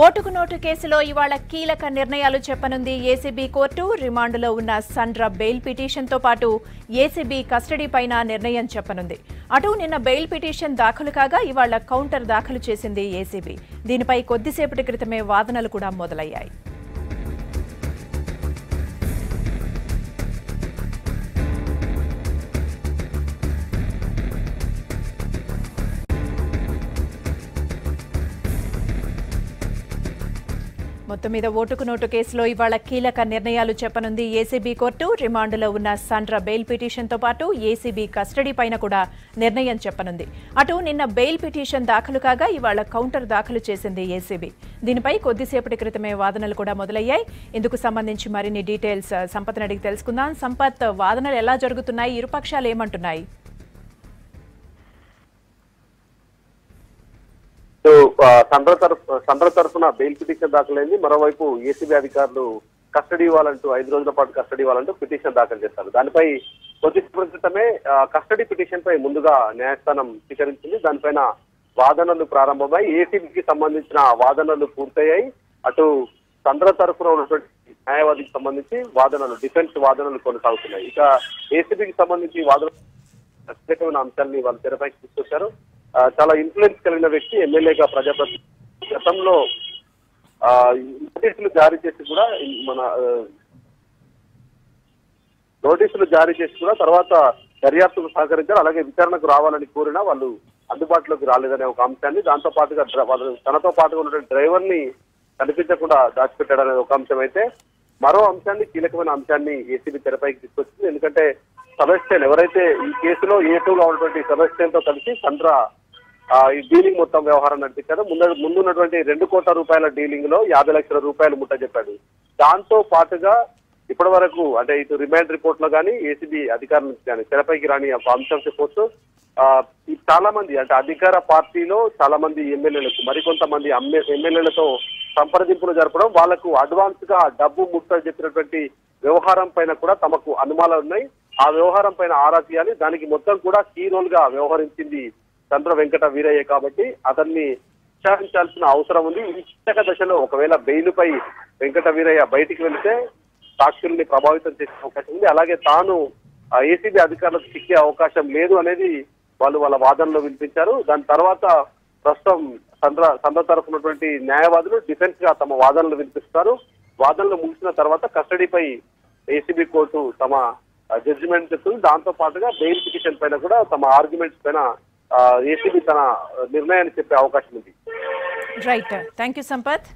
ఓటుకు నోటు కేసులో ఇవాళ కీలక నిర్ణయాలు చెప్పనుంది ఏసీబీ కోర్టు. రిమాండ్లో ఉన్న సండ్ర బెయిల్ పిటిషన్తో పాటు ఏసీబీ కస్టడీ పైన నిర్ణయం చెప్పనుంది. అటు నిన్న బెయిల్ పిటిషన్ దాఖలు కాగా ఇవాళ కౌంటర్ దాఖలు చేసింది ఏసీబీ. దీనిపై కొద్దిసేపటి క్రితమే వాదనలు కూడా మొదలయ్యాయి. మొత్తం మీద ఓటుకు నోటు కేసులో ఇవాళ కీలక నిర్ణయాలు చెప్పనుంది ఏసీబీ కోర్టు. రిమాండ్లో ఉన్న సండ్ర బెయిల్ పిటిషన్తో పాటు ఏసీబీ కస్టడీ పైన కూడా నిర్ణయం చెప్పనుంది. అటు నిన్న బెయిల్ పిటిషన్ దాఖలు కాగా ఇవాళ కౌంటర్ దాఖలు చేసింది ఏసీబీ. దీనిపై కొద్దిసేపటి క్రితమే వాదనలు కూడా మొదలయ్యాయి. ఇందుకు సంబంధించి మరిన్ని డీటెయిల్స్ సంపత్ని అడిగి తెలుసుకుందాం. సంపత్, వాదనలు ఎలా జరుగుతున్నాయి? ఇరుపక్షాలు ఏమంటున్నాయి? సండ్ర తరఫున బెయిల్ పిటిషన్ దాఖలైంది. మరోవైపు ఏసీబీ అధికారులు కస్టడీ ఇవ్వాలంటూ 5 రోజుల పాటు కస్టడీ ఇవ్వాలంటూ పిటిషన్ దాఖలు చేస్తారు. దానిపై కొద్దిసేపటి క్రితమే కస్టడీ పిటిషన్ పై ముందుగా న్యాయస్థానం స్వీకరించింది. దానిపైన వాదనలు ప్రారంభమై ఏసీబీకి సంబంధించిన వాదనలు పూర్తయ్యాయి. అటు సండ్ర తరఫున ఉన్నటువంటి న్యాయవాదికి సంబంధించి వాదనలు, డిఫెన్స్ వాదనలు కొనసాగుతున్నాయి. ఇక ఏసీబీకి సంబంధించి వాదనలు ప్రత్యేకమైన అంశాన్ని వాళ్ళు తెరపైకి తీసుకొచ్చారు. చాలా ఇన్ఫ్లుయెన్స్ కలిగిన వ్యక్తి, ఎమ్మెల్యేగా ప్రజాప్రతినిధి, గతంలో నోటీసులు జారీ చేసి కూడా తర్వాత దర్యాప్తుకు సహకరించారు. అలాగే విచారణకు రావాలని కోరినా వాళ్ళు అందుబాటులోకి రాలేదనే ఒక అంశాన్ని, దాంతో పాటుగా తనతో పాటుగా ఉన్నటువంటి డ్రైవర్ ని కనిపించకుండా దాచిపెట్టాడనే ఒక అంశం అయితే, మరో అంశాన్ని, కీలకమైన అంశాన్ని ఏసీబీ తెరపైకి తీసుకొచ్చింది. ఎందుకంటే సెబాస్టియన్, ఎవరైతే ఈ కేసులో ఏటూగా ఉన్నటువంటి సెబాస్టియన్ తో కలిసి సండ్ర ఈ డీలింగ్ మొత్తం వ్యవహారం నడిపించారు. ముందున్నటువంటి 2 కోట్ల రూపాయల డీలింగ్ లో 50 లక్షల రూపాయలు ముట్ట చెప్పాడు. దాంతో పాటుగా ఇప్పటి వరకు అంటే ఇటు రిమాండ్ రిపోర్ట్ లో కానీ ఏసీబీ అధికారుల నుంచి కానీ తెరపైకి రాని ఒక అంశం చెప్పొచ్చు. చాలా మంది అంటే అధికార పార్టీలో చాలా మంది ఎమ్మెల్యేలకు, మరికొంతమంది ఎమ్మెల్యేలతో సంప్రదింపులు జరపడం, వాళ్లకు అడ్వాన్స్ గా డబ్బు ముట్ట చెప్పినటువంటి వ్యవహారం పైన కూడా తమకు అనుమానాలు ఉన్నాయి. ఆ వ్యవహారం పైన ఆరా తీయాలి. దానికి మొత్తం కూడా కీ రోల్ గా వ్యవహరించింది సండ్ర వెంకట వీరయ్య కాబట్టి అతన్ని విచారించాల్సిన అవసరం ఉంది. ఈ కీలక దశలో ఒకవేళ బెయిలుపై వెంకట వీరయ్య బయటికి వెళితే సాక్షుల్ని ప్రభావితం చేసే అవకాశం ఉంది. అలాగే తాను ఏసీబీ అధికారులకు చిక్కే అవకాశం లేదు అనేది వాళ్ళ వాదనలో వినిపించారు. దాని తర్వాత ప్రస్తుతం సండ్ర తరఫునటువంటి న్యాయవాదులు డిఫెన్స్ గా తమ వాదనలు వినిపిస్తారు. వాదనలు ముగిసిన తర్వాత కస్టడీపై ఏసీబీ కోర్టు తమ జడ్జిమెంట్ చెప్తుంది. దాంతో పాటుగా బెయిల్ పిటిషన్ పైన కూడా తమ ఆర్గ్యుమెంట్స్ పైన ఏసీబీ తన నిర్ణయాన్ని చెప్పే అవకాశం ఉంది. Right, thank you Sampath.